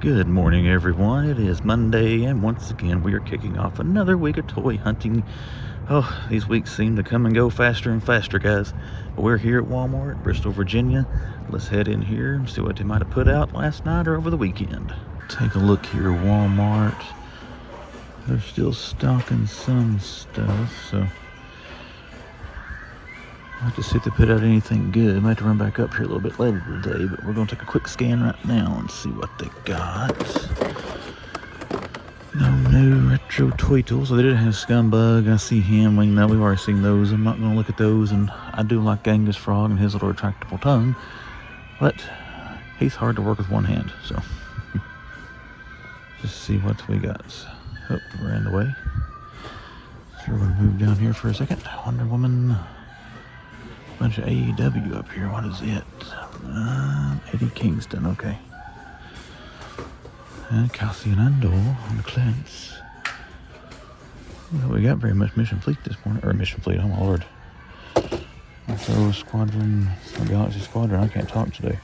Good morning, everyone. It is Monday, and once again, we are kicking off another week of toy hunting. Oh, these weeks seem to come and go faster and faster, guys. We're here at Walmart, Bristol, Virginia. Let's head in here and see what they might have put out last night or over the weekend. Take a look here, Walmart. They're still stocking some stuff, so I'll have to see if they put out anything good. I might have to run back up here a little bit later today, but we're going to take a quick scan right now and see what they got. No new retro toy tools. So they did have Scumbug. I see him. We've already seen those. I'm not going to look at those. And I do like Genghis Frog and his little retractable tongue, but he's hard to work with one hand. So just see what we got. Oh, ran away. So we're going to move down here for a second. Wonder Woman. Bunch of AEW up here. What is it? Eddie Kingston. Okay. And Calcium Andor on the Clint's. Well, we got very much Mission Fleet this morning. Or Mission Fleet, oh my lord. So Squadron, or Galaxy Squadron. I can't talk today.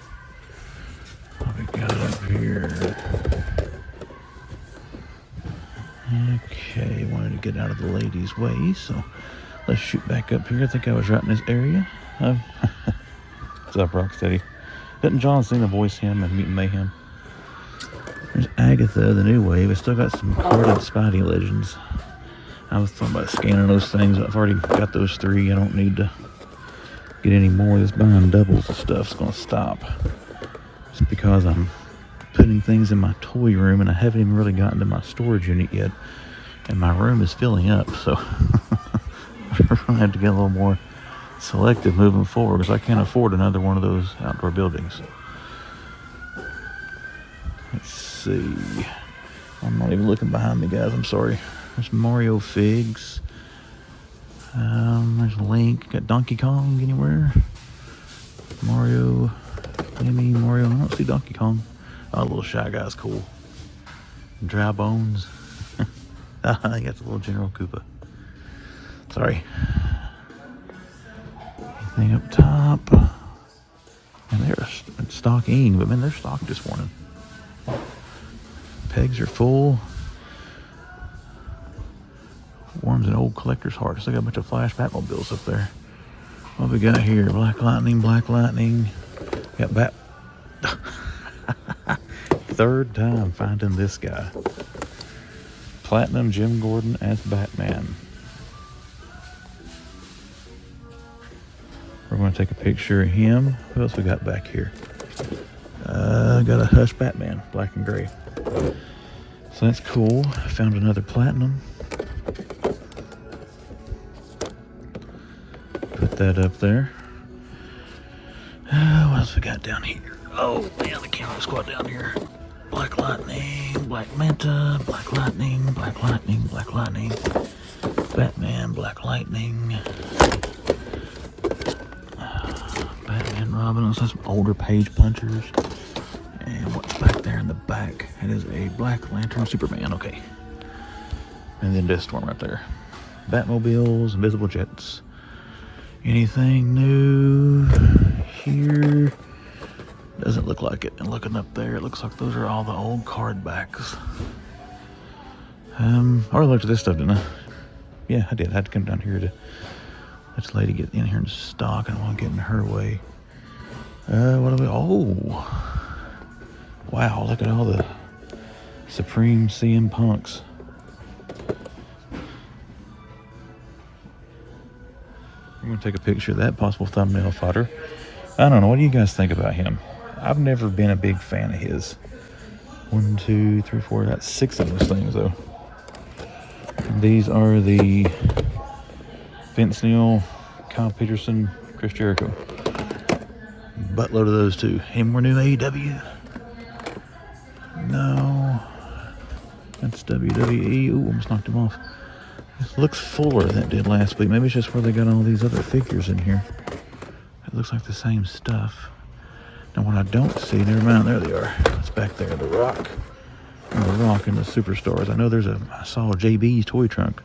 What we got up here? Okay, wanted to get out of the ladies' way, so let's shoot back up here. I think I was right in this area. What's up, Rocksteady? Doesn't John Cena voice him in Mutant Mayhem? There's Agatha, the new wave. I still got some corded Spidey Legends. I was thinking about scanning those things. I've already got those 3. I don't need to get any more. This buying doubles of stuff's going to stop. Just because I'm putting things in my toy room and I haven't even really gotten to my storage unit yet. And my room is filling up, so I'm going to have to get a little more selective moving forward because I can't afford another one of those outdoor buildings. Let's see. I'm not even looking behind me, guys. I'm sorry. There's Mario figs. There's Link. Got Donkey Kong anywhere? Mario. Amy, Mario. I don't see Donkey Kong. Oh, little Shy Guy's cool. Dry Bones. I think that's a little General Koopa. Sorry. Anything up top? And they're stocking, but man, they're stocked this morning. Pegs are full. Warms an old collector's heart. Still got a bunch of Flash Batmobiles up there. What we got here? Black Lightning, Black Lightning. Got Bat. Third time finding this guy. Platinum Jim Gordon as Batman. We're going to take a picture of him. Who else we got back here? Got a Hush Batman, black and gray. So that's cool. I found another platinum. Put that up there. What else we got down here? Oh man, the camera squad down here. Black Lightning, Black Manta, Black Lightning, Black Lightning, Black Lightning. Batman, Black Lightning. Batman, Robin. Those are some older page punchers. And what's back there in the back? It is a Black Lantern Superman. Okay. And then Deathstorm right there. Batmobiles, Invisible Jets. Anything new here? Doesn't look like it. And looking up there, it looks like those are all the old card backs. I already looked at this stuff, didn't I? Yeah, I did. I had to come down here to let this lady get in here and stock. I don't want to get in her way. What do we... Oh! Wow, look at all the Supreme CM Punks. I'm going to take a picture of that possible thumbnail fodder. I don't know. What do you guys think about him? I've never been a big fan of his. 1, 2, 3, 4. That's 6 of those things, though. And these are the Vince Neil, Kyle Peterson, Chris Jericho. Buttload of those, too. Any more new AEW? No. That's WWE. Ooh, almost knocked him off. It looks fuller than it did last week. Maybe it's just where they got all these other figures in here. It looks like the same stuff. Now what I don't see, never mind, there they are. It's back there, The Rock. And The Rock and the Superstars. I know I saw JB's toy trunk.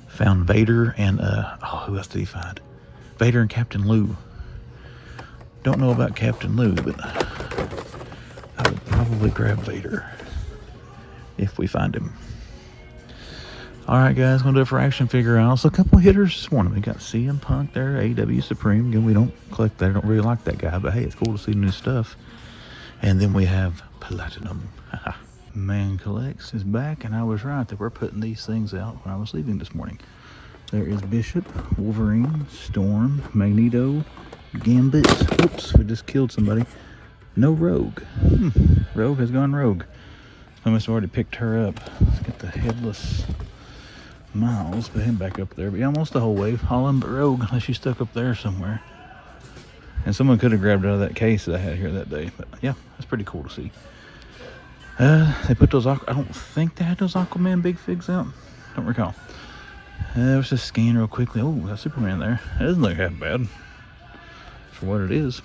Found Vader and, who else did he find? Vader and Captain Lou. Don't know about Captain Lou, but I would probably grab Vader. if we find him. Alright guys, gonna do it for action figure aisles. A couple hitters this morning. We got CM Punk there, AEW Supreme. Again, we don't collect that, I don't really like that guy, but hey, it's cool to see new stuff. And then we have Platinum. Man Collects is back, and I was right that we're putting these things out when I was leaving this morning. There is Bishop, Wolverine, Storm, Magneto, Gambit. Oops, we just killed somebody. No Rogue. Rogue has gone rogue. I must have already picked her up. Let's get the headless Miles, put him back up there. But yeah, almost the whole wave. All in but Rogue, unless she's stuck up there somewhere. And someone could have grabbed it out of that case that I had here that day. But yeah, that's pretty cool to see. They put those, I don't think they had those Aquaman big figs out. Don't recall. Let's just scan real quickly. Oh, that's Superman there. That doesn't look half bad for what it is.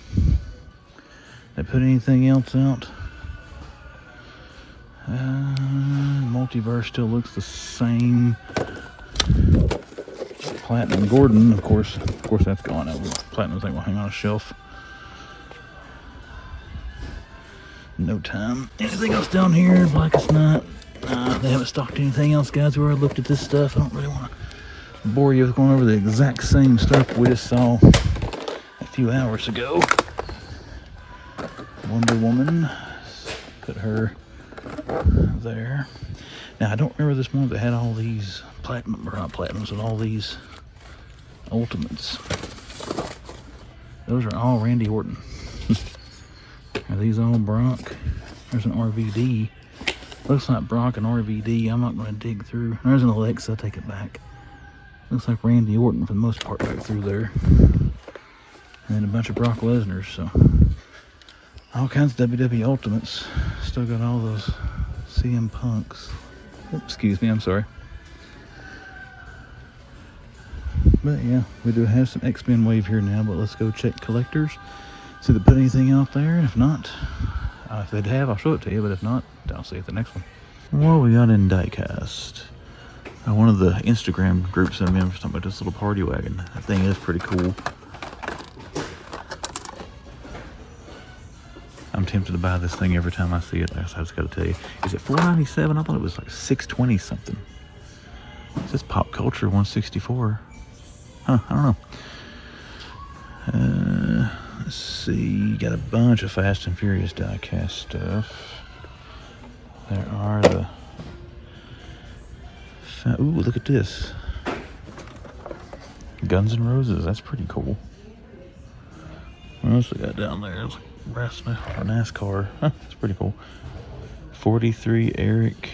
They put anything else out? Multiverse still looks the same. Platinum Gordon, of course that's gone out. Platinum's like, will hang on a shelf. No time. Anything else down here? Blackest Night. They haven't stocked anything else, guys. We already looked at this stuff. I don't really want to bore you with going over the exact same stuff we just saw a few hours ago. Wonder Woman. Put her there. Now I don't remember this one that had all these platinum, or not platinums, but all these ultimates. Those are all Randy Orton. Are these all Brock? There's an RVD. Looks like Brock and RVD. I'm not going to dig through. There's an Alexa. Take it back. Looks like Randy Orton for the most part back through there. And then a bunch of Brock Lesnar's. So all kinds of WWE Ultimates. Still got all those CM Punks. Oops, excuse me, I'm sorry. But yeah, we do have some X-Men wave here now, but let's go check collectors. See if they put anything out there. If not, if they'd have, I'll show it to you, but if not, I'll see you at the next one. What we got in Diecast? One of the Instagram groups that I'm in was talking about this little party wagon. That thing is pretty cool. I'm tempted to buy this thing every time I see it. I just got to tell you. Is it $4.97? I thought it was like $6.20 something. It says Pop Culture 164. Huh, I don't know. Let's see. Got a bunch of Fast and Furious Diecast stuff. There are the... Ooh, look at this. Guns N' Roses. That's pretty cool. What else we got down there? It's like wrestling or NASCAR. Huh, that's pretty cool. 43 Eric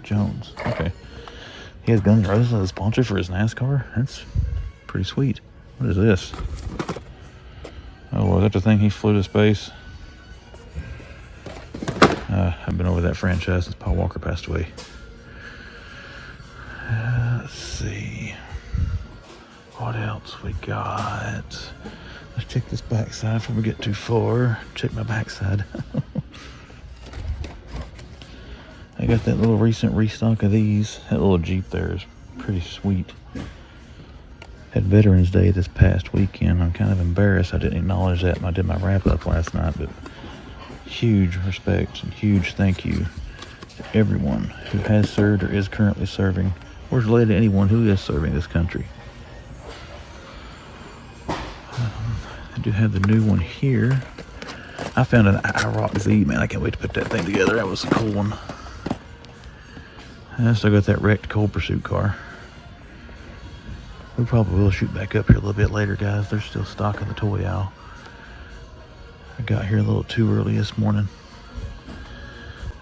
Jones. Okay. He has Guns N' Roses as a sponsor for his NASCAR. That's pretty sweet. What is this? Oh, is that the thing he flew to space? I've been over that franchise since Paul Walker passed away. Let's see. What else we got? Let's check this backside before we get too far. Check my backside. I got that little recent restock of these. That little Jeep there is pretty sweet. Had Veterans Day this past weekend. I'm kind of embarrassed I didn't acknowledge that when I did my wrap up last night, but huge respect and huge thank you to everyone who has served or is currently serving or is related to anyone who is serving this country. I do have the new one here. I found an IROC Z, man. I can't wait to put that thing together. That was a cool one. I still got that wrecked Cold Pursuit car. We probably will shoot back up here a little bit later, guys. They're still stocking the toy aisle. I got here a little too early this morning.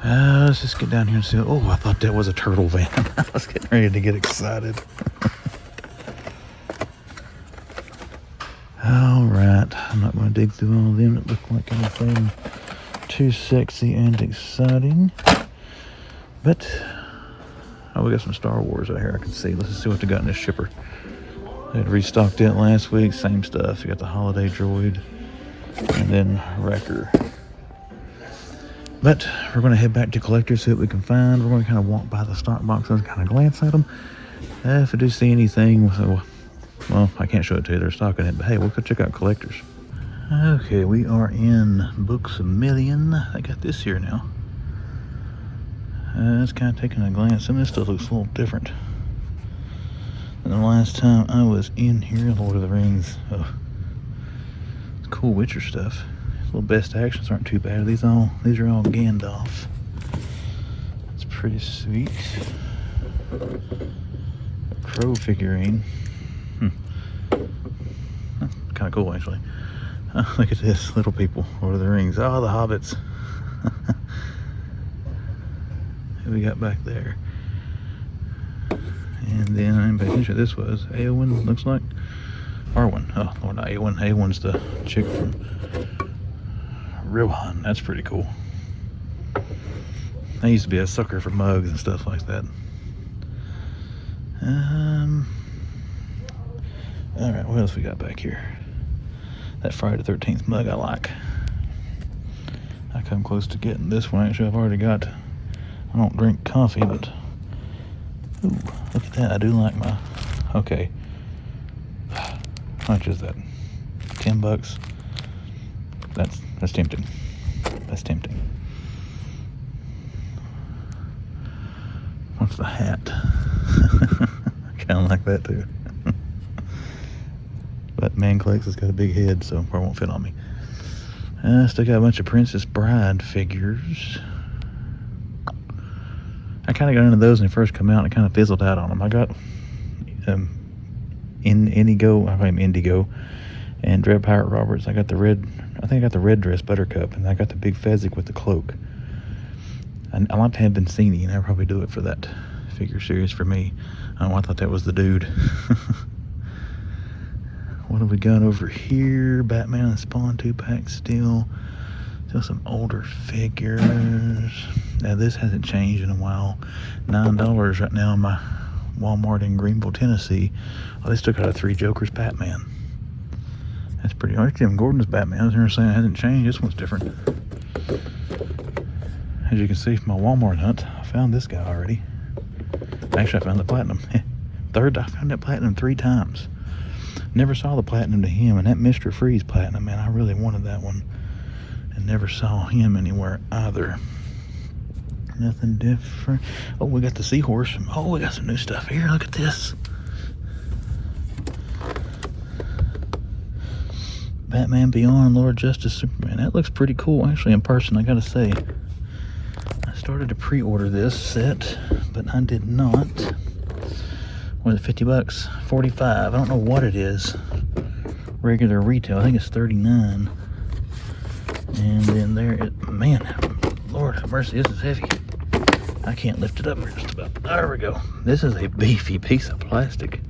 Let's just get down here and see. Oh, I thought that was a turtle van. I was getting ready to get excited. All right. I'm not going to dig through all of them that look like anything too sexy and exciting. But, oh, we got some Star Wars out here I can see. Let's just see what they got in this shipper. They had restocked it last week. Same stuff. You got the Holiday Droid and then Wrecker. But we're going to head back to collectors, see what we can find. We're going to kind of walk by the stock boxes, kind of glance at them. If I do see anything, well, I can't show it to you. They're stocking it. But hey, we'll go check out collectors. Okay, we are in Books A Million. I got this here now. That's kind of taking a glance, and this still looks a little different than the last time I was in here. Lord of the Rings. Oh, it's cool Witcher stuff. Little best actions aren't too bad. These are all Gandalf. That's pretty sweet. A crow figurine. Kind of cool, actually. Look at this, little people. Lord of the Rings. Oh, the hobbits. Who we got back there? And then I'm paying attention. This was Eowyn, looks like. Arwen. Oh, Lord, not Eowyn. Eowyn's the chick from Rohan. That's pretty cool. I used to be a sucker for mugs and stuff like that. Alright, what else we got back here? That Friday the 13th mug I like. I come close to getting this one. Actually, I've already got... I don't drink coffee, but... Ooh, look at that. I do like my... Okay. How much is that? $10? That's tempting. That's tempting. What's the hat? I kind of like that too. But Man Clex has got a big head, so it probably won't fit on me. Still got a bunch of Princess Bride figures. I kind of got into those when they first come out, and I kind of fizzled out on them. I got Indigo, I call him Indigo, and Dread Pirate Roberts. I got the red, I think I got the red dress Buttercup, and I got the big Fezzik with the cloak. And I like to have Vincini, and I'll probably do it for that figure series for me. I thought that was the dude. What have we got over here? Batman and Spawn 2-pack still. Still some older figures. Now this hasn't changed in a while. $9 right now in my Walmart in Greenville, Tennessee. Oh, they still got a 3 Jokers Batman. That's pretty hard. Jim Gordon's Batman. I was here saying it hasn't changed. This one's different. As you can see from my Walmart hunt, I found this guy already. Actually, I found the platinum. I found that platinum 3 times. Never saw the platinum to him, and that Mr. Freeze platinum, man, I really wanted that one. And never saw him anywhere either. Nothing different. Oh, we got the seahorse. Oh, we got some new stuff here. Look at this. Batman Beyond, Lord Justice, Superman. That looks pretty cool, actually, in person, I gotta say. I started to pre-order this set, but I did not. What is it, $50? $45. I don't know what it is. Regular retail. I think it's $39. And then there it, man, Lord have mercy, this is heavy. I can't lift it up here just about. There we go. This is a beefy piece of plastic.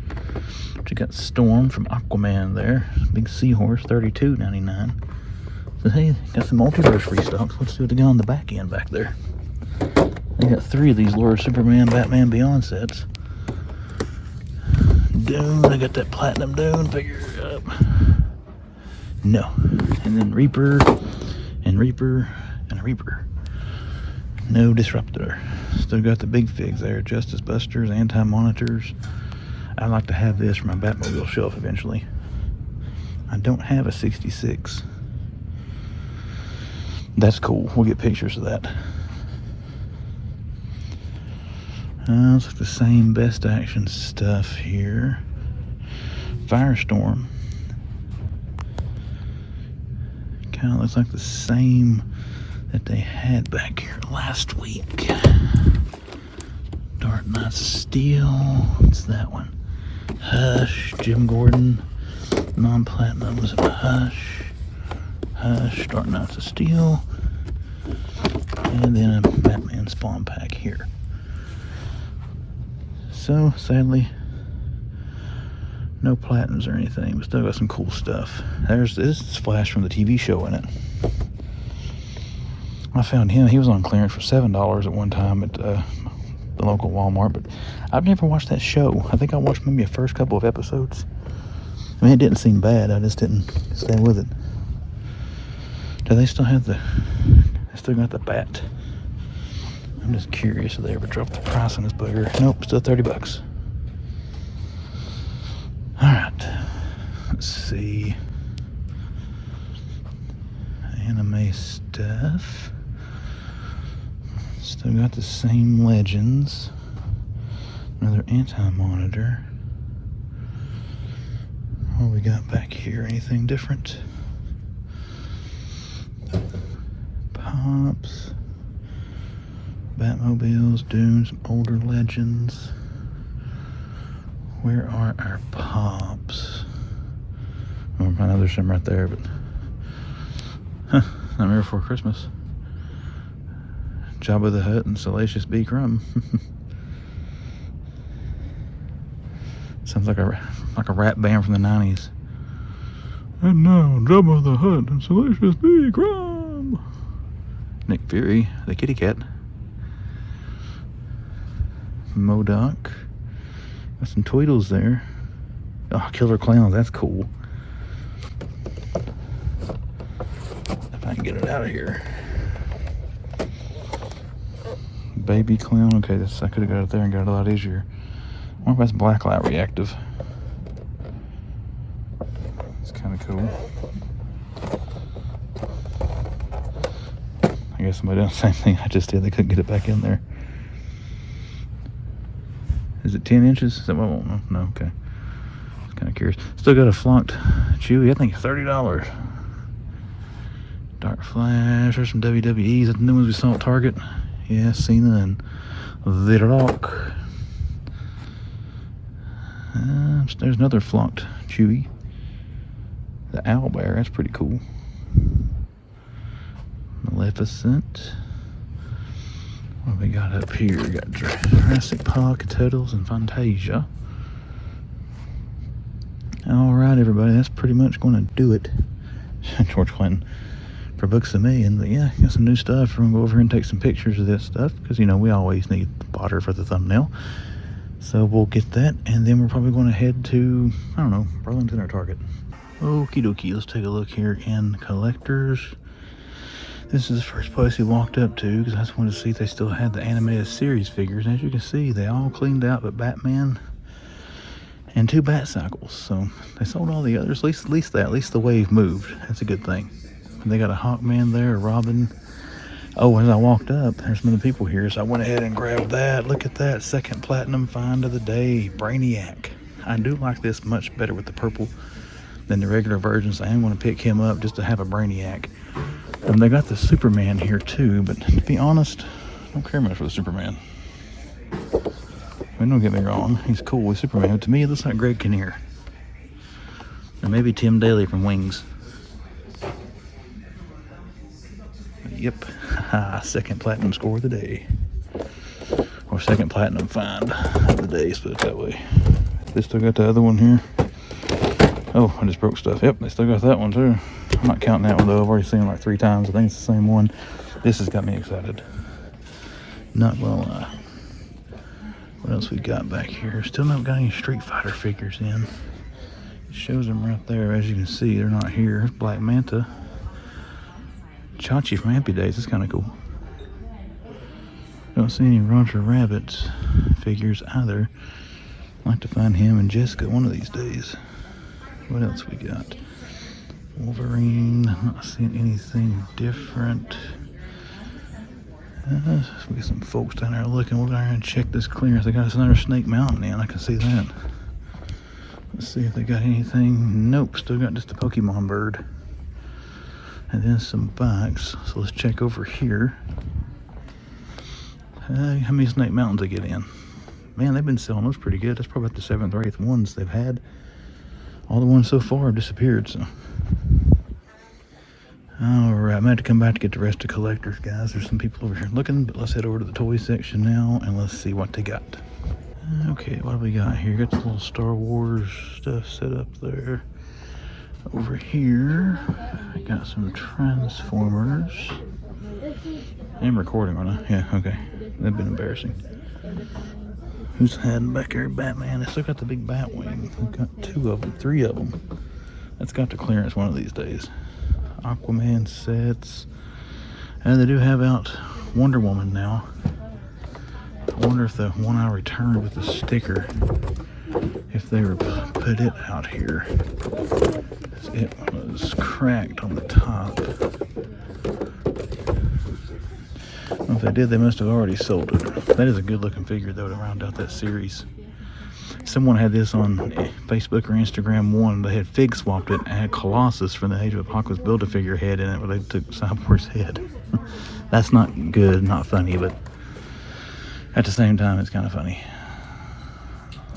You got Storm from Aquaman there. Big seahorse, $32.99. So hey, got some multiverse restocks. Let's see what they got on the back end back there. They got 3 of these Lord Superman, Batman Beyond sets. Dune, I got that Platinum Dune figure up. No. And then Reaper, and Reaper, and a Reaper. No Disruptor. Still got the big figs there. Justice Busters, Anti-Monitors. I'd like to have this for my Batmobile shelf eventually. I don't have a 66. That's cool. We'll get pictures of that. Looks like the same best action stuff here. Firestorm. Kind of looks like the same that they had back here last week. Dark Knights of Steel. What's that one? Hush. Jim Gordon. Non-platinums of Hush. Hush. Dark Knights of Steel. And then a Batman Spawn pack here. So, sadly, no platinums or anything, but still got some cool stuff. There's this Flash from the TV show in it. I found him. He was on clearance for $7 at one time at the local Walmart, but I've never watched that show. I think I watched maybe the first couple of episodes. I mean, it didn't seem bad. I just didn't stay with it. Do they still have they still got the bat? I'm just curious if they ever dropped the price on this bugger. Nope, still $30. Alright. Let's see. Anime stuff. So we got the same Legends. Another anti-monitor. What we got back here? Anything different? Pops. Batmobiles, Dune, some older Legends. Where are our Pops? Oh, I know there's some right there, but Nightmare Before Christmas. Jabba the Hutt and Salacious B. Crumb. Sounds like a rap band from the 90s. And now, Jabba the Hutt and Salacious B. Crumb. Nick Fury, the kitty cat. MODOK. Got some Tweedles there. Oh, Killer Clowns, that's cool. If I can get it out of here. Baby Clown, okay, I could have got it there and got it a lot easier. I wonder if that's blacklight reactive. It's kind of cool. I guess somebody done the same thing I just did. They couldn't get it back in there. Is it 10 inches? Is that what I want? No, okay. I was kind of curious. Still got a flocked Chewy. I think it's $30. Dark Flash. There's some WWEs. The new ones we saw at Target. Yeah, Cena and The Rock. There's another flocked Chewy. The Owlbear. That's pretty cool. Maleficent. What we got up here? We got Jurassic Park, Turtles, and Fantasia. Alright, everybody, that's pretty much going to do it. George Clinton for Books of Me. But yeah, got some new stuff. We're going to go over here and take some pictures of this stuff because, you know, we always need fodder for the thumbnail. So we'll get that, and then we're probably going to head to, I don't know, Burlington or Target. Okie dokie, let's take a look here in collectors. This is the first place we walked up to because I just wanted to see if they still had the animated series figures. As you can see, they all cleaned out but Batman and 2 Bat-Cycles. So they sold all the others, at least the wave moved. That's a good thing. And they got a Hawkman there, a Robin. Oh, as I walked up, there's some other people here, so I went ahead and grabbed that. Look at that, second platinum find of the day, Brainiac. I do like this much better with the purple than the regular version, so I am going to pick him up just to have a Brainiac. And they got the Superman here too, but to be honest, I don't care much for the Superman. I mean, don't get me wrong, he's cool with Superman, but to me it looks like Greg Kinnear. Or maybe Tim Daly from Wings. Yep, second platinum score of the day. Or second platinum find of the day, let's put it that way. They still got the other one here. Oh, I just broke stuff. Yep, they still got that one too. I'm not counting that one though. I've already seen it like 3 times. I think it's the same one. This has got me excited. Not gonna lie. What else we got back here? Still not got any Street Fighter figures in. It shows them right there. As you can see, they're not here. There's Black Manta. Chachi from Happy Days. That's kind of cool. Don't see any Roger Rabbit figures either. I'd like to find him and Jessica one of these days. What else we got? Wolverine, not seeing anything different. We got some folks down there looking. We'll go down and check this clearance. They got another Snake Mountain in. I can see that. Let's see if they got anything. Nope, still got just a Pokemon bird. And then some bikes. So let's check over here. How many Snake Mountains they get in? Man, they've been selling those pretty good. That's probably about the 7th or 8th ones they've had. All the ones so far have disappeared, so. Alright, I'm going to have to come back to get the rest of collectors, guys. There's some people over here looking, but let's head over to the toy section now and let's see what they got. Okay, what do we got here? Got the little Star Wars stuff set up there. Over here, I got some Transformers. I'm recording, aren't I? Yeah, okay. That'd been embarrassing. Who's hiding back there? Batman. They still got the big Batwing. We've got 2 of them, 3 of them. That's got to clearance one of these days. Aquaman sets. And they do have out Wonder Woman now. I wonder if the one I returned with the sticker, if they were put it out here. It was cracked on the top. I don't know if they did, they must have already sold it. That is a good looking figure though to round out that series. Someone had this on Facebook or Instagram one. They had fig swapped it and had Colossus from the Age of Apocalypse Build-A-Figure head in it, but they took Cyborg's head. That's not good, not funny, but at the same time, it's kind of funny.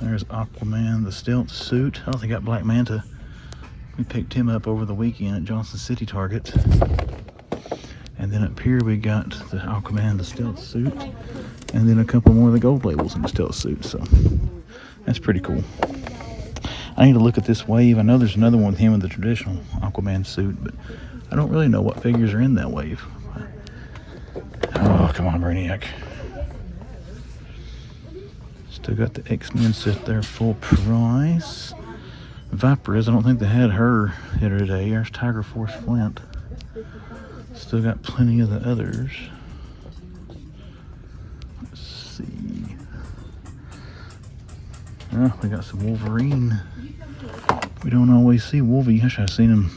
There's Aquaman, the stealth suit. Oh, they got Black Manta. We picked him up over the weekend at Johnson City Target. And then up here we got the Aquaman, the stealth suit. And then a couple more of the gold labels in the stealth suit, so that's pretty cool. I need to look at this wave. I know there's another one with him in the traditional Aquaman suit, but I don't really know what figures are in that wave. Oh, come on, Brainiac. Still got the X-Men set there full price. Viperiz, I don't think they had her here today. There's Tiger Force Flint. Still got plenty of the others. Let's see. Oh, we got some Wolverine. We don't always see Wolvie. Gosh, I've seen him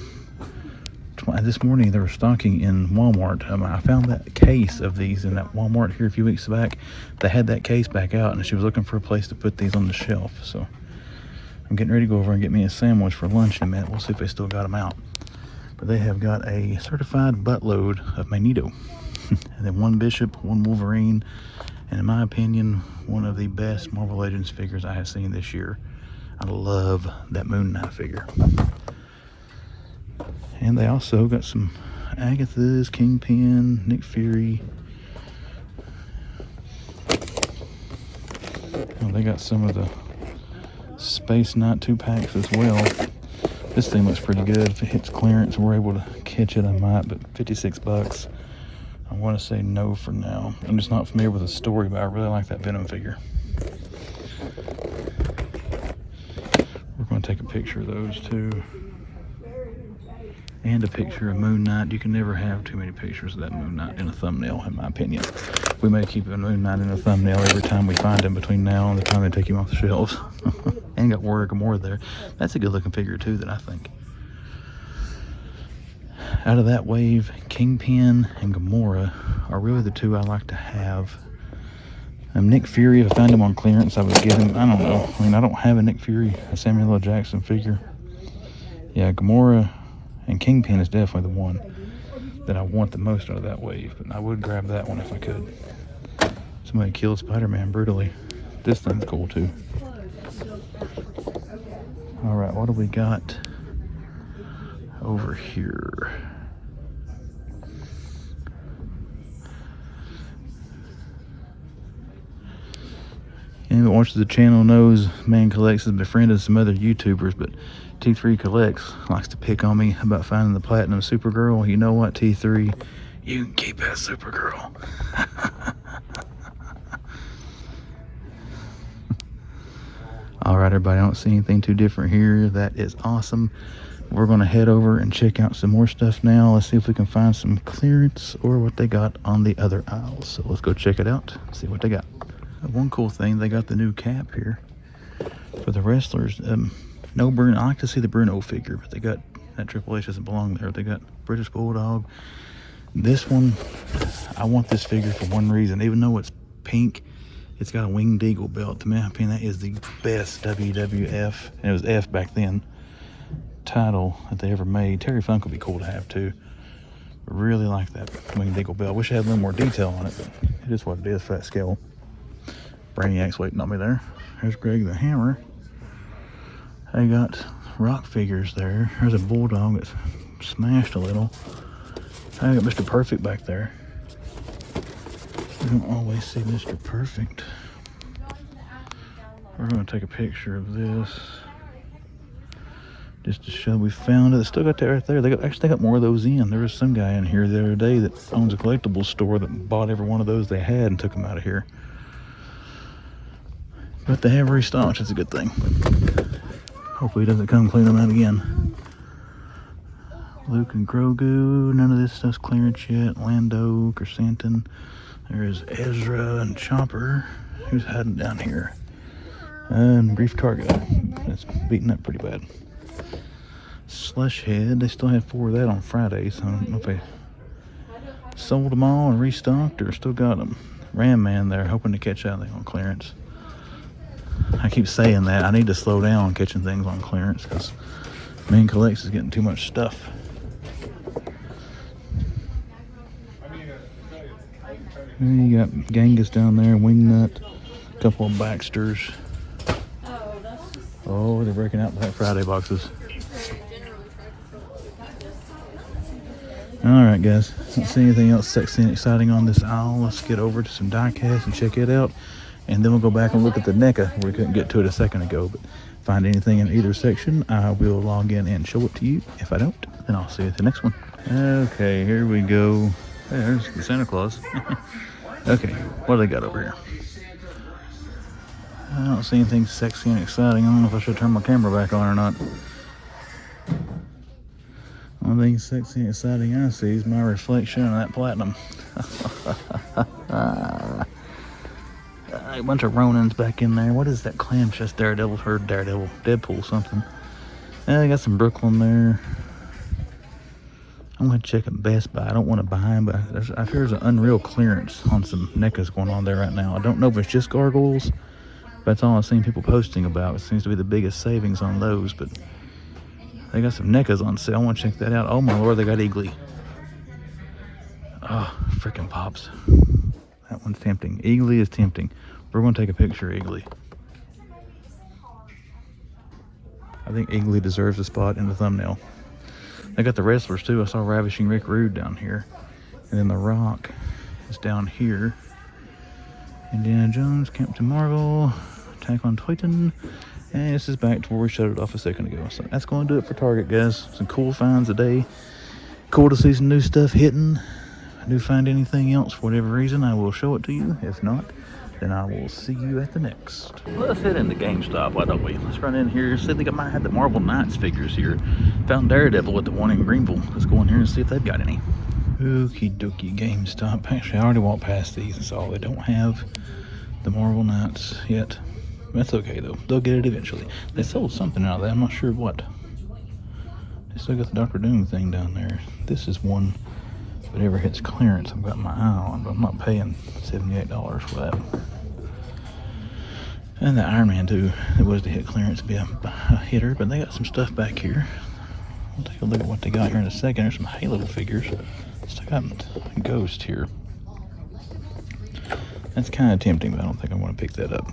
this morning. They were stocking in Walmart. I found that case of these in that Walmart here a few weeks back. They had that case back out, and she was looking for a place to put these on the shelf. So I'm getting ready to go over and get me a sandwich for lunch in a minute. We'll see if they still got them out. But they have got a certified buttload of Magneto. And then one Bishop, one Wolverine, and in my opinion, one of the best Marvel Legends figures I have seen this year. I love that Moon Knight figure. And they also got some Agathas, Kingpin, Nick Fury. Oh, they got some of the Space Knight 2-packs as well. This thing looks pretty good. If it hits clearance, we're able to catch it, I might, but 56 bucks. I want to say no for now. I'm just not familiar with the story, but I really like that Venom figure. We're going to take a picture of those too. And a picture of Moon Knight. You can never have too many pictures of that Moon Knight in a thumbnail, in my opinion. We may keep a Moon Knight in a thumbnail every time we find him between now and the time they take him off the shelves. And got Warwick Moore there. That's a good looking figure too, that I think. Out of that wave, Kingpin and Gamora are really the two I like to have. Nick Fury, if I found him on clearance, I would get him. I don't know. I mean, I don't have a Nick Fury, a Samuel L. Jackson figure. Yeah, Gamora and Kingpin is definitely the one that I want the most out of that wave. But I would grab that one if I could. Somebody killed Spider-Man brutally. This thing's cool too. Alright, what do we got over here? Anyone that watches the channel knows Man Collects has befriended some other YouTubers, but T3 Collects likes to pick on me about finding the Platinum Supergirl. You know what, T3? You can keep that Supergirl. Alright, everybody, I don't see anything too different here. That is awesome. We're going to head over and check out some more stuff now. Let's see if we can find some clearance or what they got on the other aisles. So let's go check it out, see what they got. One cool thing, they got the new cap here for the wrestlers. No Bruno. I like to see the Bruno figure, but they got that Triple H doesn't belong there. They got British Bulldog. This one, I want this figure for one reason. Even though it's pink, it's got a Winged Eagle belt. To my opinion, that is the best WWF, and it was F back then, title that they ever made. Terry Funk would be cool to have too. Really like that Winged Eagle belt. Wish I had a little more detail on it, but it is what it is for that scale. Brainiac's waiting on me there. There's Greg the Hammer. I got rock figures there. There's a Bulldog that's smashed a little. I got Mr. Perfect back there. We don't always see Mr. Perfect. We're going to take a picture of this just to show we found it. They still got that right there. They got more of those in. There was some guy in here the other day that owns a collectibles store that bought every one of those they had and took them out of here. But they have restocked. That's a good thing. Hopefully he doesn't come clean them out again. Luke and Grogu. None of this stuff's clearance yet. Lando, Chrysanthemum. There's Ezra and Chopper. Who's hiding down here? And Brief Target. That's beating up pretty bad. Slush Head. They still had 4 of that on Friday, so I don't know if they sold them all and restocked, or still got them. Ram Man there, hoping to catch anything on clearance. I keep saying that. I need to slow down catching things on clearance because Main Collects is getting too much stuff. You got Genghis down there, Wingnut, a couple of Baxters. Oh, they're breaking out Black Friday boxes. Alright guys, don't see anything else sexy and exciting on this aisle. Let's get over to some Diecast and check it out. And then we'll go back and look at the NECA. We couldn't get to it a second ago, but find anything in either section, I will log in and show it to you. If I don't, then I'll see you at the next one. Okay, here we go. Hey, there's the Santa Claus. Okay, what do they got over here? I don't see anything sexy and exciting. I don't know if I should turn my camera back on or not. One thing sexy and exciting I see is my reflection of that platinum. A bunch of Ronins back in there. What is that clam chest? Daredevil, Deadpool something. They got some Brooklyn there. I'm going to check at Best Buy. I don't want to buy them, but I hear there's an unreal clearance on some NECAs going on there right now. I don't know if it's just gargoyles, but that's all I've seen people posting about. It seems to be the biggest savings on those, but they got some NECAs on sale. I want to check that out. Oh my lord, they got Eagly. Oh, freaking pops. That one's tempting. Eagly is tempting. We're going to take a picture of Eagly. I think Eagly deserves a spot in the thumbnail. They got the wrestlers too. I saw Ravishing Rick Rude down here. And then The Rock is down here. Indiana Jones, Captain Marvel, Attack on Titan. And this is back to where we shut it off a second ago. So that's going to do it for Target, guys. Some cool finds today. Cool to see some new stuff hitting. If I do find anything else for whatever reason, I will show it to you. If not, then I will see you at the next. Let's head into GameStop, why don't we? Let's run in here, see if they might have the Marvel Knights figures here. Found Daredevil at the one in Greenville. Let's go in here and see if they've got any. Okie dokie, GameStop. Actually, I already walked past these and saw they don't have the Marvel Knights yet. That's okay though. They'll get it eventually. They sold something out of that. I'm not sure what. They still got the Dr. Doom thing down there. This is one. If it ever hits clearance, I've got my eye on, but I'm not paying $78 for that. And the Iron Man too. It was to hit clearance to be a hitter, but they got some stuff back here. We'll take a look at what they got here in a second. There's some Halo figures. Still got Ghost here. That's kind of tempting, but I don't think I want to pick that up.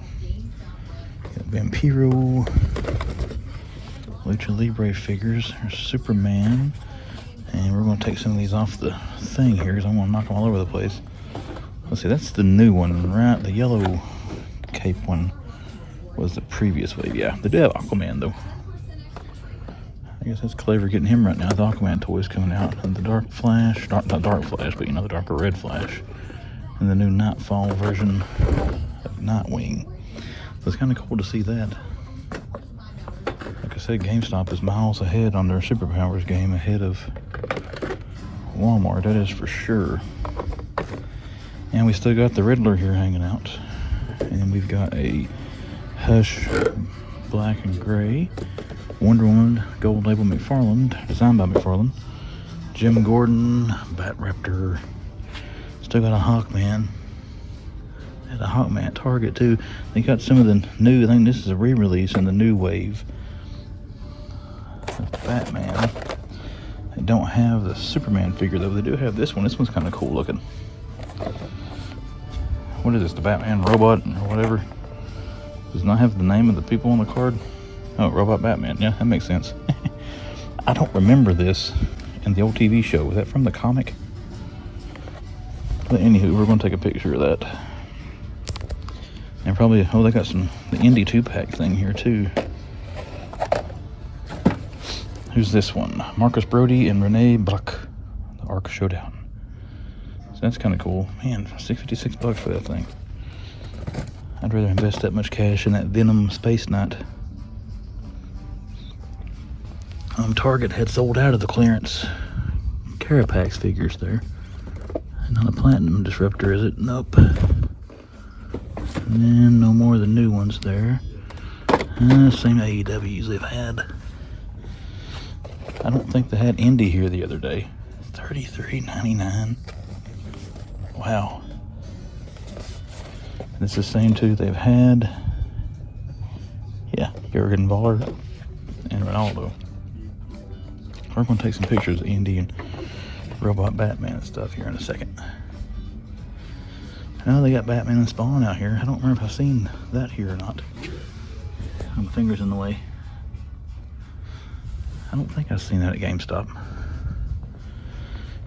Got Vampiro, Lucha Libre figures. There's Superman. And we're going to take some of these off the thing here because I want to knock them all over the place. Let's see, that's the new one, right? The yellow cape one was the previous wave. Yeah, they do have Aquaman, though. I guess that's clever getting him right now. The Aquaman toys coming out. And the Dark Flash, not Dark Flash, but you know, the darker red Flash. And the new Nightfall version of Nightwing. So it's kind of cool to see that. Like I said, GameStop is miles ahead on their Superpowers game, ahead of Walmart, that is for sure. And we still got the Riddler here hanging out. And we've got a Hush black and gray, Wonder Woman gold label McFarlane, designed by McFarlane, Jim Gordon, Bat Raptor. Still got a Hawkman. And a Hawkman at Target too. They got some of the new, I think this is a re-release in the new wave of Batman. They don't have the Superman figure though. They do have this one. This one's kind of cool looking. What is this? The Batman robot or whatever? Does not have the name of the people on the card. Oh, Robot Batman. Yeah, that makes sense. I don't remember this in the old TV show. Was that from the comic? But anywho, we're going to take a picture of that. And probably, oh, they got some, the Indy 2-pack thing here too. Who's this one? Marcus Brody and Renee Buck. The Ark Showdown. So that's kind of cool. Man, $56 for that thing. I'd rather invest that much cash in that Venom Space Knight. Target had sold out of the clearance Carapax figures there. Not a Platinum Disruptor, is it? Nope. And then no more of the new ones there. Same AEWs they've had. I don't think they had Indy here the other day. $33.99. Wow. And it's the same two they've had. Yeah, Jurgen Voller and Ronaldo. We're going to take some pictures of Indy and Robot Batman and stuff here in a second. I know they got Batman and Spawn out here. I don't remember if I've seen that here or not. My finger's in the way. I don't think I've seen that at GameStop.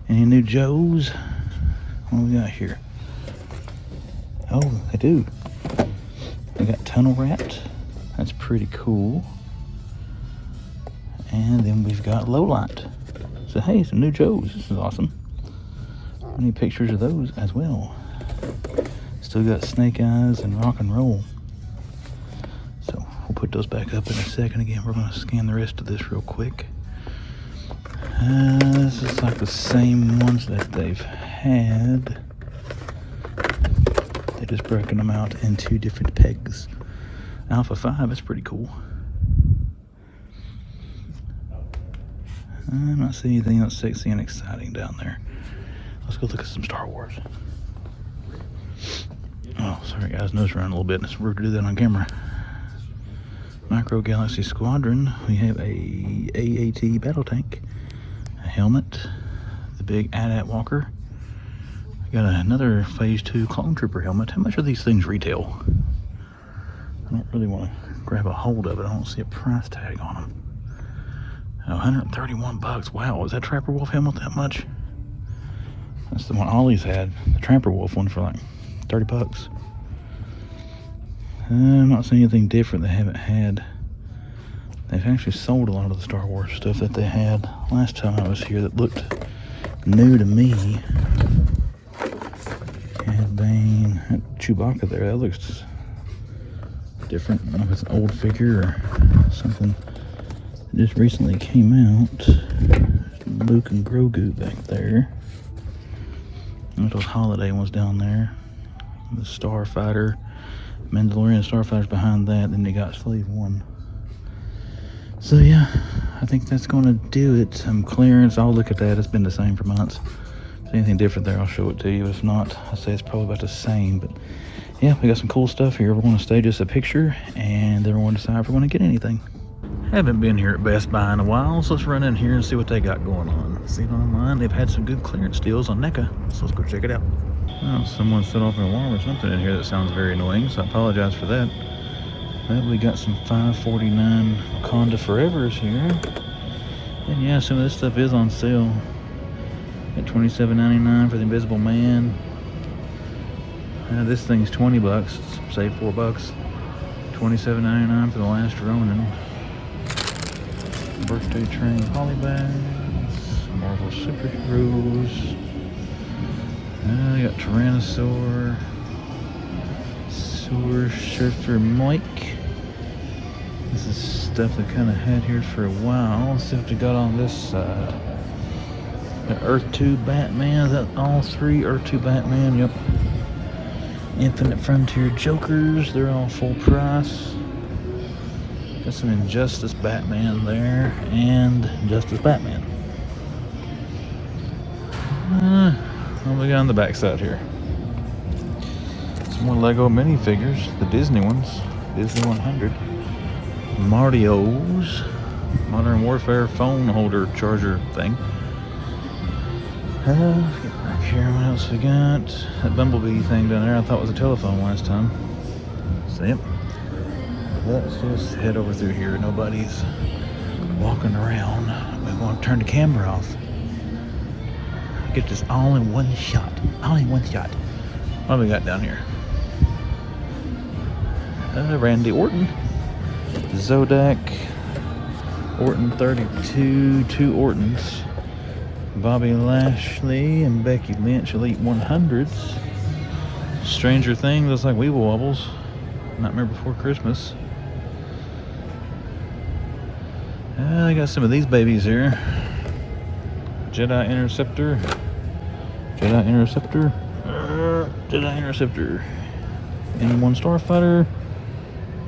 Any new Joes? What do we got here? Oh, they do. They got Tunnel Rat. That's pretty cool. And then we've got Lowlight. So hey, some new Joes. This is awesome. I need pictures of those as well. Still got Snake Eyes and Rock and Roll. So we'll put those back up in a second. Again, we're going to scan the rest of this real quick. This is like the same ones that they've had. They're just broken them out into different pegs. Alpha 5 is pretty cool. I'm not seeing anything else sexy and exciting down there. Let's go look at some Star Wars. Oh, sorry guys, nose running a little bit. It's rude to do that on camera. Micro Galaxy Squadron. We have a AAT battle tank, a helmet, the big AT-AT walker. We got another Phase 2 Clone Trooper helmet. How much are these things retail? I don't really want to grab a hold of it. I don't see a price tag on them. 131 bucks. Wow, is that Trapper Wolf helmet that much? That's the one Ollie's had, the Trapper Wolf one, for like 30 bucks. I'm not seeing anything different they haven't had. They've actually sold a lot of the Star Wars stuff that they had last time I was here that looked new to me. Cad Bane, that Chewbacca there, that looks different. I don't know if it's an old figure or something that just recently came out. Luke and Grogu back there. There's those holiday ones down there. The Starfighter, Mandalorian Starfighter's behind that. Then you got Slave 1. So yeah, I think that's going to do it. Clearance, I'll look at that. It's been the same for months. If there's anything different there, I'll show it to you. If not, I'd say it's probably about the same. But yeah, we got some cool stuff here. We're going to stage us a picture, and then we're going to decide if we're going to get anything. Haven't been here at Best Buy in a while, so let's run in here and see what they got going on. See it online, they've had some good clearance deals on NECA, so let's go check it out. Well, someone set off an alarm or something in here that sounds very annoying, so I apologize for that. But we got some $5.49 Wakanda Forevers here. And yeah, some of this stuff is on sale. At $27.99 for the Invisible Man. This thing's 20 bucks, save 4 bucks. $27.99 for the Last Ronin. Birthday Train Polybags. Marvel Superheroes. I got Tyrannosaur. Sewer Surfer Mike. This is stuff I kind of had here for a while. Let's see what we got on this side. Got Earth 2 Batman. Is that all three? Earth 2 Batman, yep. Infinite Frontier Jokers. They're all full price. Got some Injustice Batman there. And Injustice Batman. What do we got on the back side here? Some more Lego minifigures. The Disney ones. Disney 100. Mario's Modern Warfare phone holder charger thing. Get back here. What else we got? That Bumblebee thing down there I thought was a telephone last time. So yep. Let's just head over through here. Nobody's walking around. We want to turn the camera off. Get this all in one shot. All in one shot. What do we got down here? Randy Orton. Zodak. Orton 32. 2 Ortons. Bobby Lashley and Becky Lynch Elite 100s. Stranger Things looks like Weeble Wobbles. Nightmare Before Christmas. I got some of these babies here. Jedi Interceptor. Jedi Interceptor. Jedi Interceptor. And 1 Starfighter.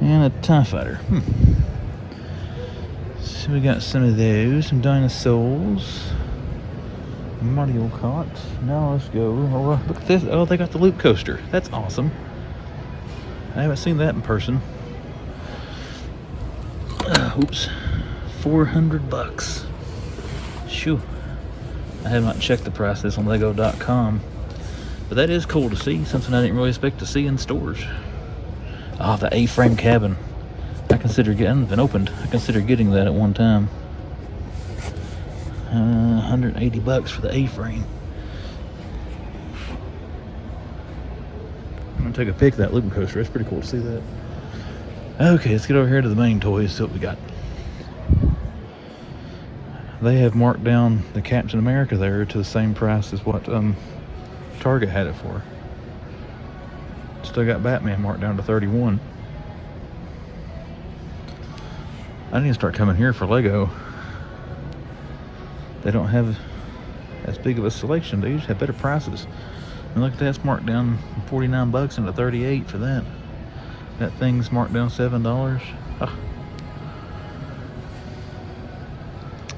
And a TIE Fighter. So we got some of those. Some dinosaurs. Mario Kart. Now let's go. Oh, look at this. Oh, they got the loop coaster. That's awesome. I haven't seen that in person. Oops. $400. Shoo. I have not checked the price of this on Lego.com. But that is cool to see. Something I didn't really expect to see in stores. Oh, the A-frame cabin. I consider getting been opened. I consider getting that at one time. $180 for the A-frame. I'm gonna take a pic of that loop coaster. It's pretty cool to see that. Okay, let's get over here to the main toys. See what we got. They have marked down the Captain America there to the same price as what Target had it for. Still got Batman marked down to $31. I need to start coming here for Lego. They don't have as big of a selection. They usually have better prices. And look at that, it's marked down $49 into $38 for that. That thing's marked down $7. Oh.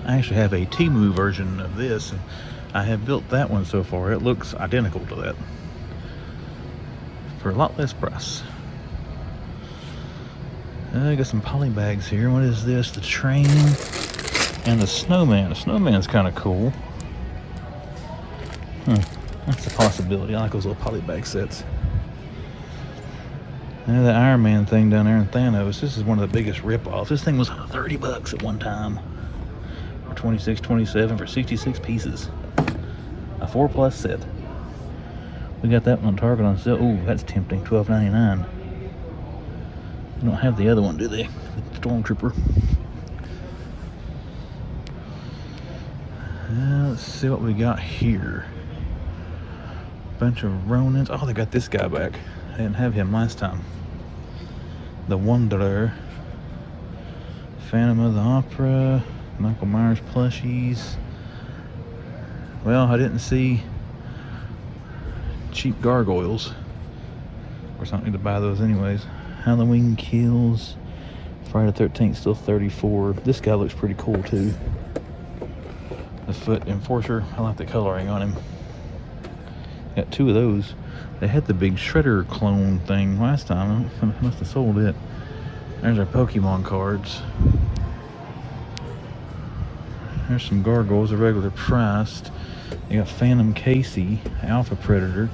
I actually have a Temu version of this, and I have built that one so far. It looks identical to that for a lot less price. I got some poly bags here. What is this? The train and the snowman. The snowman's kind of cool. That's a possibility. I like those little poly bag sets. And the Iron Man thing down there in Thanos. This is one of the biggest rip-offs. This thing was $30 at one time. For $26, $27 for 66 pieces. A 4+ set. We got that one on Target on sale. Ooh, that's tempting. $12.99. They don't have the other one, do they? The Stormtrooper. Let's see what we got here. Bunch of Ronins. Oh, they got this guy back. I didn't have him last time. The Wanderer. Phantom of the Opera. Michael Myers plushies. Well, I didn't see cheap gargoyles. Of course, I don't need to buy those anyways. Halloween Kills. Friday the 13th, still $34. This guy looks pretty cool too. The Foot Enforcer. I like the coloring on him. Got two of those. They had the big Shredder clone thing last time. I must have sold it. There's our Pokemon cards. There's some gargoyles, a regular priced. They got Phantom Casey, Alpha Predator.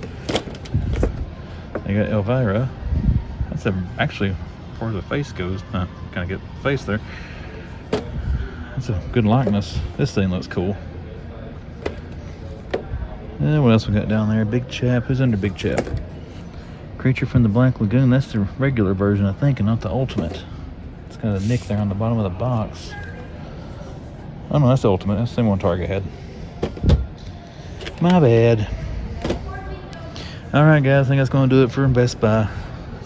They got Elvira. That's actually, as far as the face goes, kind of get the face there. That's a good likeness. This thing looks cool. What else we got down there? Big Chap. Who's under Big Chap? Creature from the Black Lagoon. That's the regular version, I think, and not the Ultimate. It's got a nick there on the bottom of the box. Oh no, that's the Ultimate. That's the same one Target had. My bad. Alright guys, I think that's going to do it for Best Buy.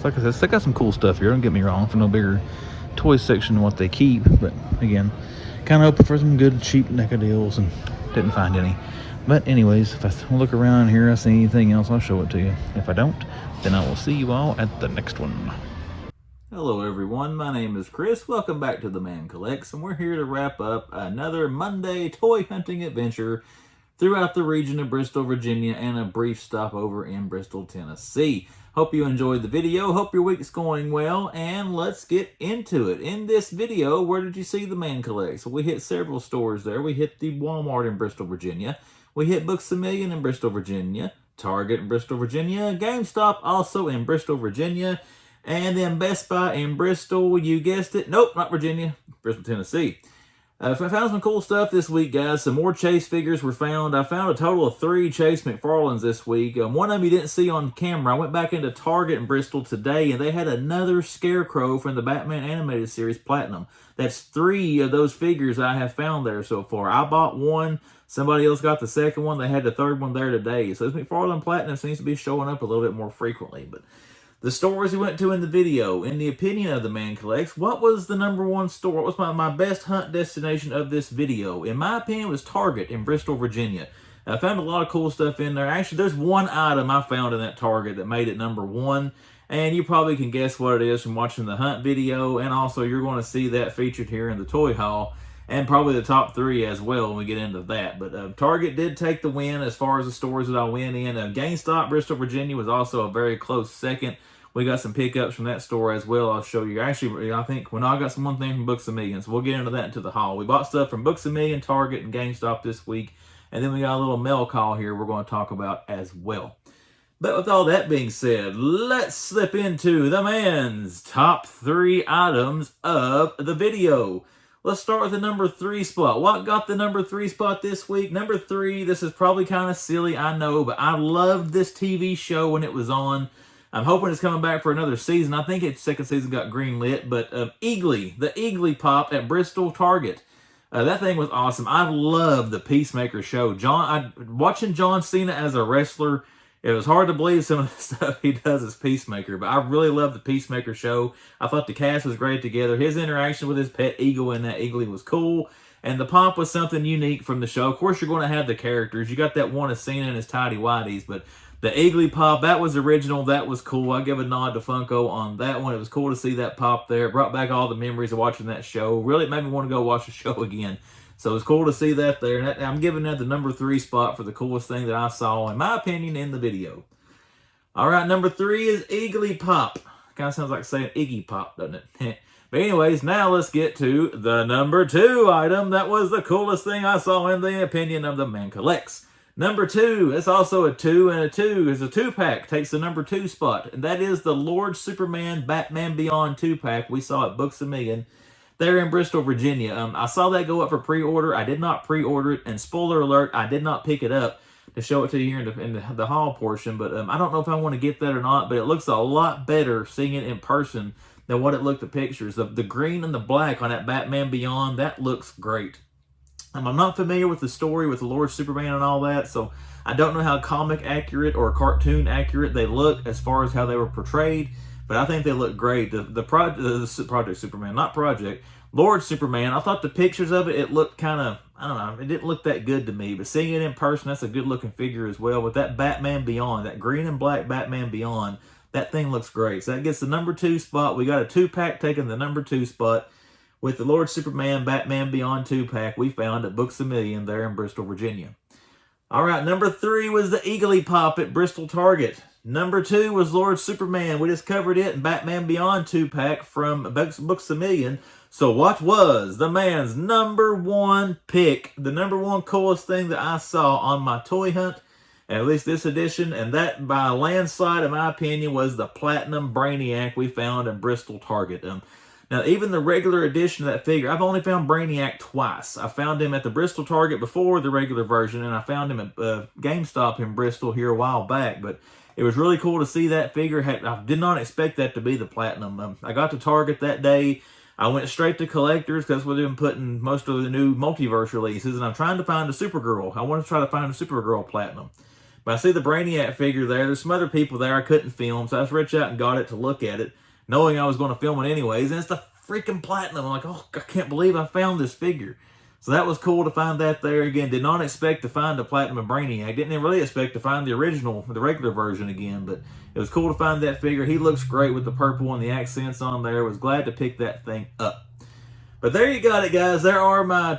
Like I said, they got some cool stuff here. Don't get me wrong. For no bigger toy section than what they keep. But again, kind of hoping for some good cheap NECA deals and didn't find any. But anyways, if I look around here, I see anything else, I'll show it to you. If I don't, then I will see you all at the next one. Hello everyone, my name is Chris. Welcome back to The Man Collects, and we're here to wrap up another Monday toy hunting adventure throughout the region of Bristol, Virginia, and a brief stopover in Bristol, Tennessee. Hope you enjoyed the video. Hope your week's going well, and let's get into it. In this video, where did you see The Man Collects? Well, we hit several stores there. We hit the Walmart in Bristol, Virginia. We hit Books A Million in Bristol, Virginia. Target in Bristol, Virginia. GameStop also in Bristol, Virginia. And then Best Buy in Bristol, you guessed it. Nope, not Virginia. Bristol, Tennessee. I found some cool stuff this week, guys. Some more Chase figures were found. I found a total of 3 Chase McFarlanes this week. One of them you didn't see on camera. I went back into Target in Bristol today, and they had another Scarecrow from the Batman Animated Series Platinum. That's 3 of those figures I have found there so far. I bought one. Somebody else got the second one. They had the third one there today. So this McFarlane Platinum seems to be showing up a little bit more frequently. But the stores we went to in the video, in the opinion of The Man Collects, what was the #1 store? What was my best hunt destination of this video? In my opinion, it was Target in Bristol, Virginia. I found a lot of cool stuff in there. Actually, there's one item I found in that Target that made it #1. And you probably can guess what it is from watching the hunt video. And also, you're going to see that featured here in the toy haul. and probably the top 3 as well when we get into that. But Target did take the win as far as the stores that I went in. GameStop, Bristol, Virginia was also a very close second. We got some pickups from that store as well. I'll show you. Actually, I think I got some one thing from Books A Million, so we'll get into that into the haul. We bought stuff from Books A Million, Target, and GameStop this week. And then we got a little mail call here we're going to talk about as well. But with all that being said, let's slip into the man's top 3 items of the video. Let's start with the number 3 spot. What got the number 3 spot this week? Number 3, this is probably kind of silly, I know, but I loved this TV show when it was on. I'm hoping it's coming back for another season. I think its second season got greenlit, but Eagly, the Eagly Pop at Bristol Target. That thing was awesome. I love the Peacemaker show. Watching John Cena as a wrestler, it was hard to believe some of the stuff he does as Peacemaker, but I really love the Peacemaker show. I thought the cast was great together. His interaction with his pet eagle in that Eagly was cool, and the pop was something unique from the show. Of course, you're going to have the characters. You got that one of Cena and his tidy whities, but the Eagly Pop, that was original. That was cool. I give a nod to Funko on that one. It was cool to see that pop there. It brought back all the memories of watching that show. Really, it made me want to go watch the show again. So it was cool to see that there. And I'm giving that the number 3 spot for the coolest thing that I saw, in my opinion, in the video. All right, number 3 is Eagly Pop. Kind of sounds like saying Iggy Pop, doesn't it? But anyways, now let's get to the number 2 item. That was the coolest thing I saw in the opinion of the Man Collects. Number 2, it's also a 2, and a 2 is a 2-pack, takes the number 2 spot. And that is the Lord Superman Batman Beyond 2-pack we saw at Books A Million there in Bristol, Virginia. I saw that go up for pre-order. I did not pre-order it, and spoiler alert, I did not pick it up to show it to you here in the haul portion. But I don't know if I want to get that or not, but it looks a lot better seeing it in person than what it looked at pictures. The green and the black on that Batman Beyond, that looks great. I'm not familiar with the story with the Lord Superman and all that, so I don't know how comic accurate or cartoon accurate they look as far as how they were portrayed, but I think they look great. The Project Superman, not Project, Lord Superman, I thought the pictures of it looked kind of, I don't know, it didn't look that good to me, but seeing it in person, that's a good looking figure as well. With that Batman Beyond, that green and black Batman Beyond, that thing looks great. So that gets the number 2 spot. We got a 2-pack taking the number 2 spot with the Lord Superman Batman Beyond 2-pack we found at Books A Million there in Bristol, Virginia. All right, number 3 was the Eagly Pop at Bristol Target. Number 2 was Lord Superman. We just covered it in Batman Beyond 2-pack from Books A Million. So what was the man's number 1 pick, the number 1 coolest thing that I saw on my toy hunt, at least this edition, and that by a landslide, in my opinion, was the Platinum Brainiac we found in Bristol Target. Now, even the regular edition of that figure, I've only found Brainiac twice. I found him at the Bristol Target before the regular version, and I found him at GameStop in Bristol here a while back. But it was really cool to see that figure. I did not expect that to be the Platinum. I got to Target that day. I went straight to collectors because we've been putting most of the new multiverse releases, and I'm trying to find a Supergirl. I want to try to find a Supergirl Platinum. But I see the Brainiac figure there. There's some other people there I couldn't film, so I just reached out and got it to look at it, knowing I was going to film it anyways, and it's the freaking Platinum. I'm like, oh, I can't believe I found this figure. So that was cool to find that there again. Did not expect to find the Platinum and Brainiac. Didn't really expect to find the original, the regular version again, but it was cool to find that figure. He looks great with the purple and the accents on there. Was glad to pick that thing up. But there you got it, guys. There are my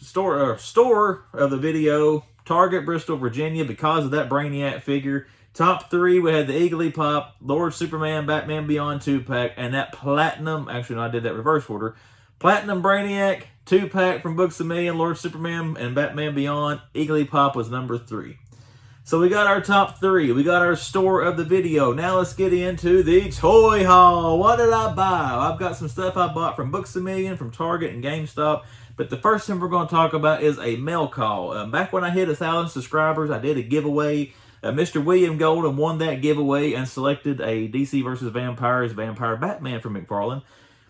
store of the video. Target, Bristol, Virginia, because of that Brainiac figure. Top 3, we had the Eagly Pop, Lord Superman, Batman Beyond 2-pack, and that Platinum, actually no, I did that reverse order, Platinum Brainiac 2-pack from Books A Million, Lord Superman, and Batman Beyond. Eagly Pop was number 3. So we got our top 3. We got our store of the video. Now let's get into the toy haul. What did I buy? I've got some stuff I bought from Books A Million, from Target and GameStop. But the first thing we're going to talk about is a mail call. Back when I hit 1,000 subscribers, I did a giveaway. Mr. William Golden won that giveaway and selected a DC vs. Vampires Vampire Batman from McFarlane.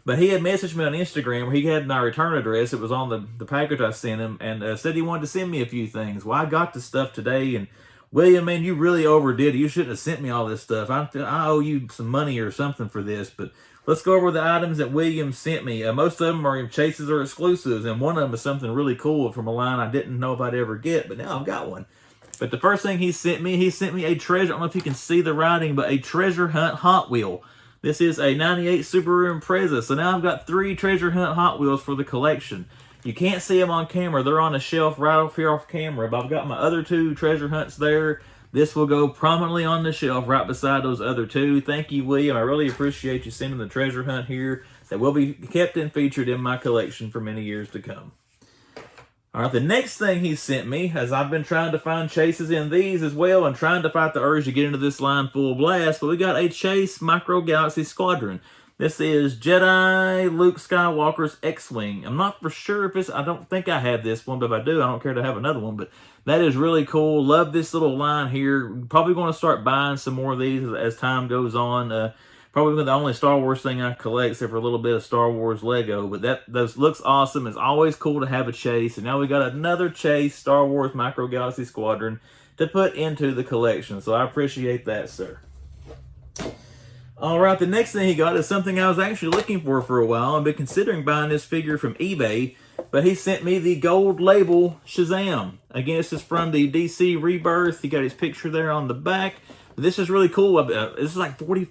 But he had messaged me on Instagram where he had my return address. It was on the package I sent him, and said he wanted to send me a few things. Well, I got the stuff today, and William, man, you really overdid it. You shouldn't have sent me all this stuff. I owe you some money or something for this, but let's go over the items that William sent me. Most of them are chases or exclusives, and one of them is something really cool from a line I didn't know if I'd ever get, but now I've got one. But the first thing he sent me a treasure. I don't know if you can see the writing, but a treasure hunt Hot Wheel. This is a 98 Subaru Impreza. So now I've got 3 treasure hunt Hot Wheels for the collection. You can't see them on camera. They're on a shelf right off here off camera. But I've got my other 2 treasure hunts there. This will go prominently on the shelf right beside those other 2. Thank you, William. I really appreciate you sending the treasure hunt here. That will be kept and featured in my collection for many years to come. All right, the next thing he sent me, as I've been trying to find chases in these as well and trying to fight the urge to get into this line full blast, but we got a Chase Micro Galaxy Squadron. This is Jedi Luke Skywalker's X-Wing. I'm not for sure if it's, I don't think I have this one, but if I do, I don't care to have another one. But that is really cool. Love this little line here. Probably going to start buying some more of these as time goes on. Probably the only Star Wars thing I collect, except for a little bit of Star Wars Lego. But that looks awesome. It's always cool to have a Chase. And now we got another Chase Star Wars Micro Galaxy Squadron to put into the collection. So I appreciate that, sir. All right, the next thing he got is something I was actually looking for a while. I've been considering buying this figure from eBay, but he sent me the gold label Shazam. Again, this is from the DC Rebirth. He got his picture there on the back. This is really cool. This is like $45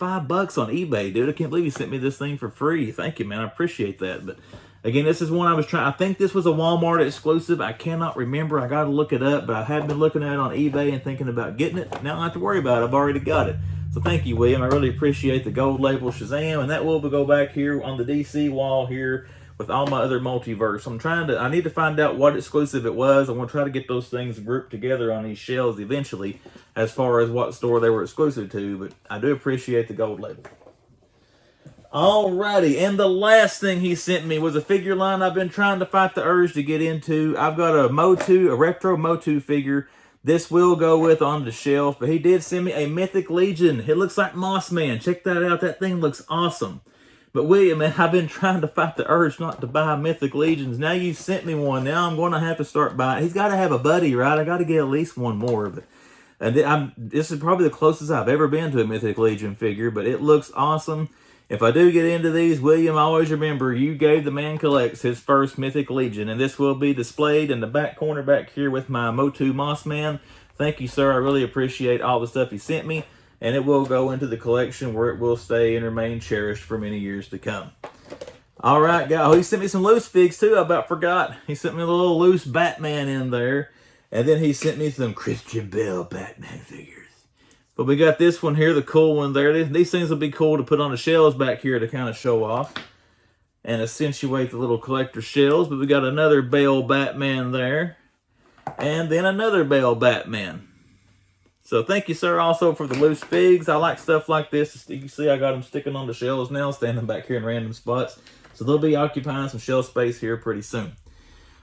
on eBay, dude. I can't believe he sent me this thing for free. Thank you, man. I appreciate that. But again, this is one I was trying. I think this was a Walmart exclusive. I cannot remember. I got to look it up, but I have been looking at it on eBay and thinking about getting it. Now I don't have to worry about it. I've already got it. So thank you, William. I really appreciate the gold label Shazam, and that will go back here on the DC wall here with all my other multiverse. I need to find out what exclusive it was. I want to try to get those things grouped together on these shelves eventually as far as what store they were exclusive to, but I do appreciate the gold label. Alrighty, and the last thing he sent me was a figure line I've been trying to fight the urge to get into. I've got a retro Motu figure. This will go with on the shelf, but he did send me a Mythic Legion. It looks like Moss Man. Check that out. That thing looks awesome. But William, man, I've been trying to fight the urge not to buy Mythic Legions. Now you sent me one. Now I'm going to have to start buying. He's got to have a buddy, right? I got to get at least one more. But this is probably the closest I've ever been to a Mythic Legion figure, but it looks awesome. If I do get into these, William, always remember you gave the man collects his first Mythic Legion, and this will be displayed in the back corner back here with my Motu Moss Man. Thank you, sir. I really appreciate all the stuff he sent me, and it will go into the collection where it will stay and remain cherished for many years to come. All right, guys. Oh, he sent me some loose figs, too. I about forgot. He sent me a little loose Batman in there, and then he sent me some Christian Bale Batman figures. But we got this one here, the cool one there. These things will be cool to put on the shelves back here to kind of show off and accentuate the little collector shells. But we got another Bale Batman there. And then another Bale Batman. So thank you, sir, also for the loose figs. I like stuff like this. You can see I got them sticking on the shelves now, standing back here in random spots. So they'll be occupying some shelf space here pretty soon.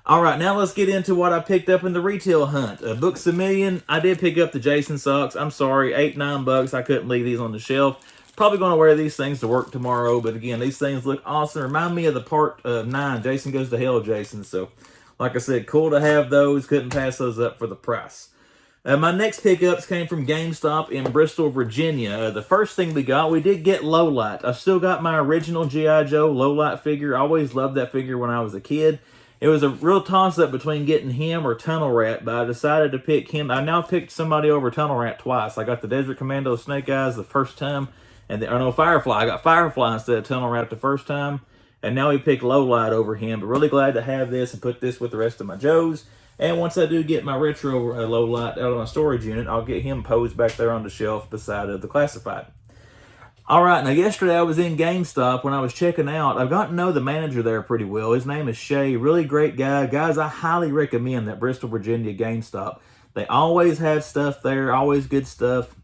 All right, now let's get into what I picked up in the retail hunt. Books A Million, I did pick up the Jason socks. I'm sorry, $8-9. I couldn't leave these on the shelf. Probably going to wear these things to work tomorrow, but again, these things look awesome. Remind me of the part 9, Jason Goes to Hell, Jason. So, like I said, cool to have those. Couldn't pass those up for the price. My next pickups came from GameStop in Bristol, Virginia. The first thing we did get Lowlight. I still got my original G.I. Joe Lowlight figure. I always loved that figure when I was a kid. It was a real toss-up between getting him or Tunnel Rat, but I decided to pick him. I now picked somebody over Tunnel Rat twice. I got the Desert Commando Snake Eyes the first time, Firefly. I got Firefly instead of Tunnel Rat the first time, and now we picked Lowlight over him. But really glad to have this and put this with the rest of my Joes. And once I do get my retro Lowlight out of my storage unit, I'll get him posed back there on the shelf beside the classified. All right, now yesterday I was in GameStop when I was checking out. I've gotten to know the manager there pretty well. His name is Shay, really great guy. Guys, I highly recommend that Bristol, Virginia GameStop. They always have stuff there, always good stuff.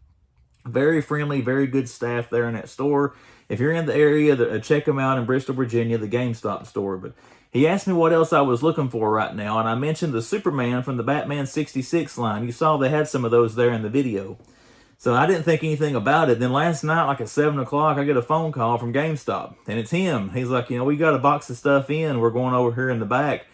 Very friendly, very good staff there in that store. If you're in the area, check them out in Bristol, Virginia, the GameStop store. But he asked me what else I was looking for right now, and I mentioned the Superman from the Batman 66 line. You saw they had some of those there in the video. So I didn't think anything about it. Then last night, like at 7 o'clock, I get a phone call from GameStop. And it's him. He's like, we got a box of stuff in. We're going over here in the back.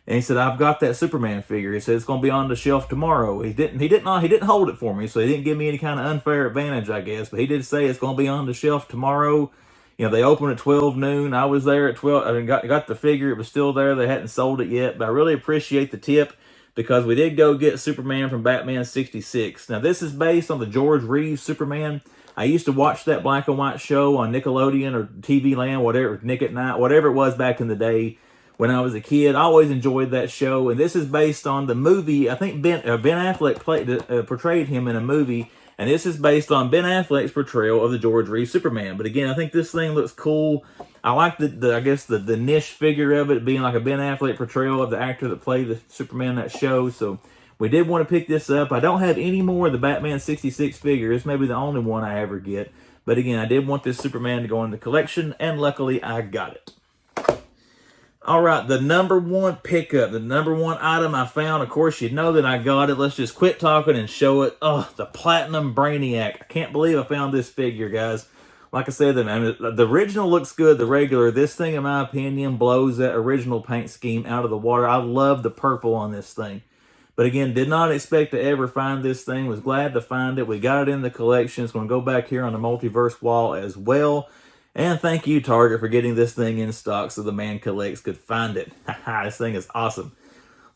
And he said, I've got that Superman figure. He said, it's going to be on the shelf tomorrow. He didn't hold it for me. So he didn't give me any kind of unfair advantage, I guess. But he did say it's going to be on the shelf tomorrow. They open at 12 noon. I was there at 12. I got the figure. It was still there. They hadn't sold it yet. But I really appreciate the tip, because we did go get Superman from Batman 66. Now, this is based on the George Reeves Superman. I used to watch that black and white show on Nickelodeon or TV Land, whatever, Nick at Night, whatever it was back in the day, when I was a kid. I always enjoyed that show, and this is based on the movie. I think Ben Affleck portrayed him in a movie, and this is based on Ben Affleck's portrayal of the George Reeves Superman. But again, I think this thing looks cool. I like the niche figure of it being like a Ben Affleck portrayal of the actor that played the Superman in that show. So we did want to pick this up. I don't have any more of the Batman 66 figures. Maybe the only one I ever get. But again, I did want this Superman to go in the collection, and luckily I got it. All right, the number one pickup, the number one item I found. Of course, you know that I got it. Let's just quit talking and show it. Oh, the Platinum Brainiac. I can't believe I found this figure, guys. Like I said, the original looks good, the regular. This thing, in my opinion, blows that original paint scheme out of the water. I love the purple on this thing. But again, did not expect to ever find this thing. Was glad to find it. We got it in the collection. It's going to go back here on the multiverse wall as well. And thank you, Target, for getting this thing in stock so the Man Collects could find it. This thing is awesome.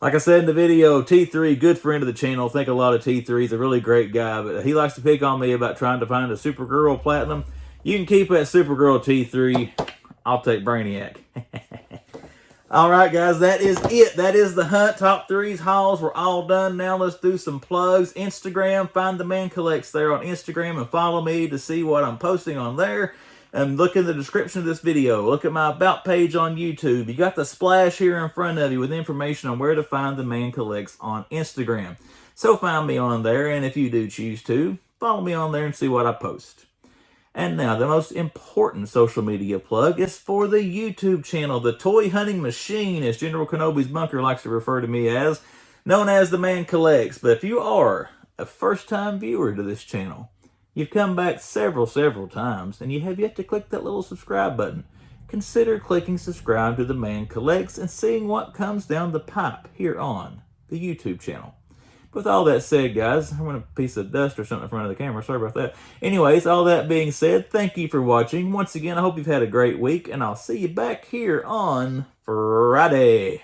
Like I said in the video, T3, good friend of the channel. Think a lot of T3. He's a really great guy, but he likes to pick on me about trying to find a Supergirl Platinum. You can keep that Supergirl T3. I'll take Brainiac. All right, guys, that is it. That is the hunt. Top threes, hauls. We're all done now. Let's do some plugs. Instagram, find the Man Collects there on Instagram and follow me to see what I'm posting on there. And look in the description of this video. Look at my About page on YouTube. You got the splash here in front of you with information on where to find the Man Collects on Instagram. So find me on there, and if you do choose to, follow me on there and see what I post. And now, the most important social media plug is for the YouTube channel, the Toy Hunting Machine, as General Kenobi's bunker likes to refer to me as, known as the Man Collects. But if you are a first-time viewer to this channel, you've come back several times, and you have yet to click that little subscribe button, consider clicking subscribe to the Man Collects and seeing what comes down the pipe here on the YouTube channel. With all that said, guys, I want a piece of dust or something in front of the camera. Sorry about that. Anyways, all that being said, thank you for watching. Once again, I hope you've had a great week, and I'll see you back here on Friday.